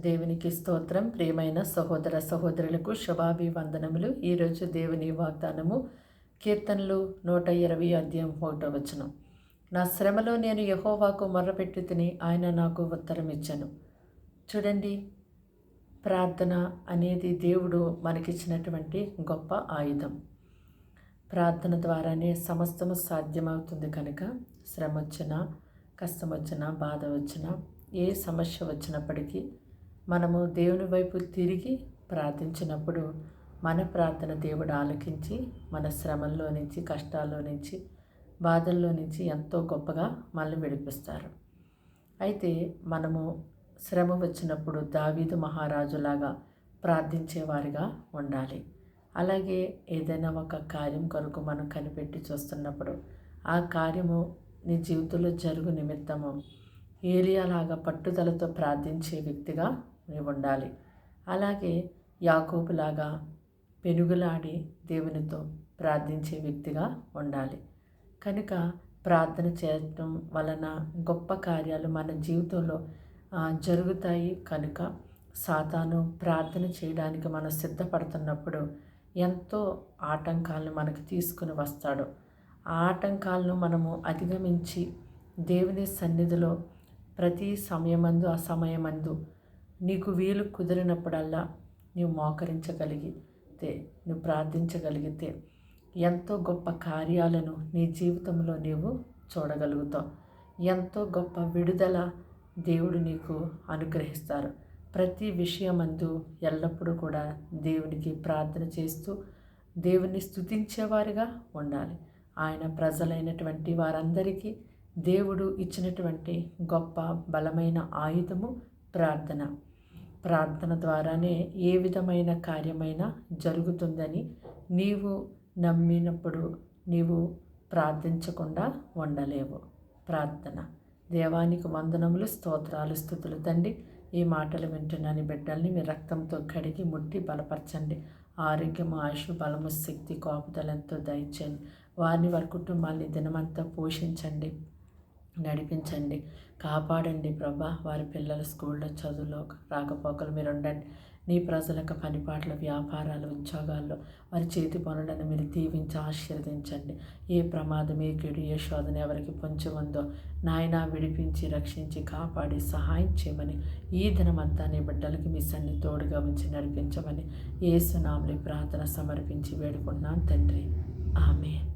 దేవునికి స్తోత్రం. ప్రియమైన సహోదర సహోదరులకు శుభాభివందనములు. ఈరోజు దేవుని వాగ్దానము కీర్తనలు 120 అధ్యాయం 1వ వచనం. నా శ్రమలో నేను యెహోవాకు మొర్రపెట్టి తిని ఆయన నాకు ఉత్తరం ఇచ్చెను. చూడండి, ప్రార్థన అనేది దేవుడు మనకిచ్చినటువంటి గొప్ప ఆయుధం. ప్రార్థన ద్వారానే సమస్తము సాధ్యమవుతుంది. కనుక శ్రమ వచ్చినా, కష్టం వచ్చినా, బాధ వచ్చినా, ఏ సమస్య వచ్చినప్పటికీ మనము దేవుని వైపు తిరిగి ప్రార్థించినప్పుడు మన ప్రార్థన దేవుడు ఆలకించి మన శ్రమల్లో నుంచి, కష్టాల్లో నుంచి, బాధల్లో నుంచి ఎంతో గొప్పగా మనల్ని విడిపిస్తారు. అయితే మనము శ్రమ వచ్చినప్పుడు దావీదు మహారాజులాగా ప్రార్థించేవారిగా ఉండాలి. అలాగే ఏదైనా ఒక కార్యం కొరకు మనం కనిపెట్టి చూస్తున్నప్పుడు ఆ కార్యము నీ జీవితంలో జరుగు నిమిత్తము ఏలియాలాగా పట్టుదలతో ప్రార్థించే వ్యక్తిగా నీవు ఉండాలి. అలాగే యాకోబులాగా పెనుగులాడి దేవునితో ప్రార్థించే వ్యక్తిగా ఉండాలి. కనుక ప్రార్థన చేయటం వలన గొప్ప కార్యాలు మన జీవితంలో జరుగుతాయి. కనుక సాతాను ప్రార్థన చేయడానికి మనం సిద్ధపడుతున్నప్పుడు ఎంతో ఆటంకాలను మనకు తీసుకుని వస్తాడు. ఆ ఆటంకాలను మనము అధిగమించి దేవుని సన్నిధిలో ప్రతి సమయమందు అసమయమందు నీకు వీలు కుదిరినప్పుడల్లా నీవు మోకరించగలిగితే, నువ్వు ప్రార్థించగలిగితే ఎంతో గొప్ప కార్యాలను నీ జీవితంలో నీవు చూడగలుగుతావు. ఎంతో గొప్ప విడుదల దేవుడు నీకు అనుగ్రహిస్తారు. ప్రతి విషయమందు ఎల్లప్పుడూ కూడా దేవునికి ప్రార్థన చేస్తూ దేవుని స్తుతించేవారుగా ఉండాలి. ఆయన ప్రజలైనటువంటి వారందరికీ దేవుడు ఇచ్చినటువంటి గొప్ప బలమైన ఆయుధము ప్రార్థన. ప్రార్థన ద్వారానే ఏ విధమైన కార్యమైనా జరుగుతుందని నీవు నమ్మినప్పుడు నీవు ప్రార్థించకుండా ఉండలేవు. ప్రార్థన. దేవానికి వందనములు, స్తోత్రాలు, స్తుతులు తండ్రి. ఈ మాటలు వింటున్నాను బిడ్డల్ని మీ రక్తంతో కడిగి ముట్టి బలపరచండి. ఆరోగ్యము, ఆయుష్, బలము, శక్తి, కాపుదలంతో దయచేయండి. వారిని వారి కుటుంబాన్ని దినమంతా పోషించండి, నడిపించండి, కాపాడండి ప్రభా. వారి పిల్లల స్కూల్లో చదువులో రాకపోకలు మీరు ఉండండి. నీ ప్రజలకు పనిపాట్ల, వ్యాపారాలు, ఉద్యోగాల్లో వారి చేతి పనులను మీరు దీవించి ఆశీర్వదించండి. ఏ ప్రమాదం, ఏ కీడు, ఏ శోధన ఎవరికి పొంచి ఉందో నాయన విడిపించి, రక్షించి, కాపాడి సహాయం చేయమని ఈ దినమంతా నీ బిడ్డలకి మీ సన్ని తోడుగా ఉంచి నడిపించమని యేసు నామములో ప్రార్థన సమర్పించి వేడుకుంటున్నాను తండ్రి. ఆమేన్.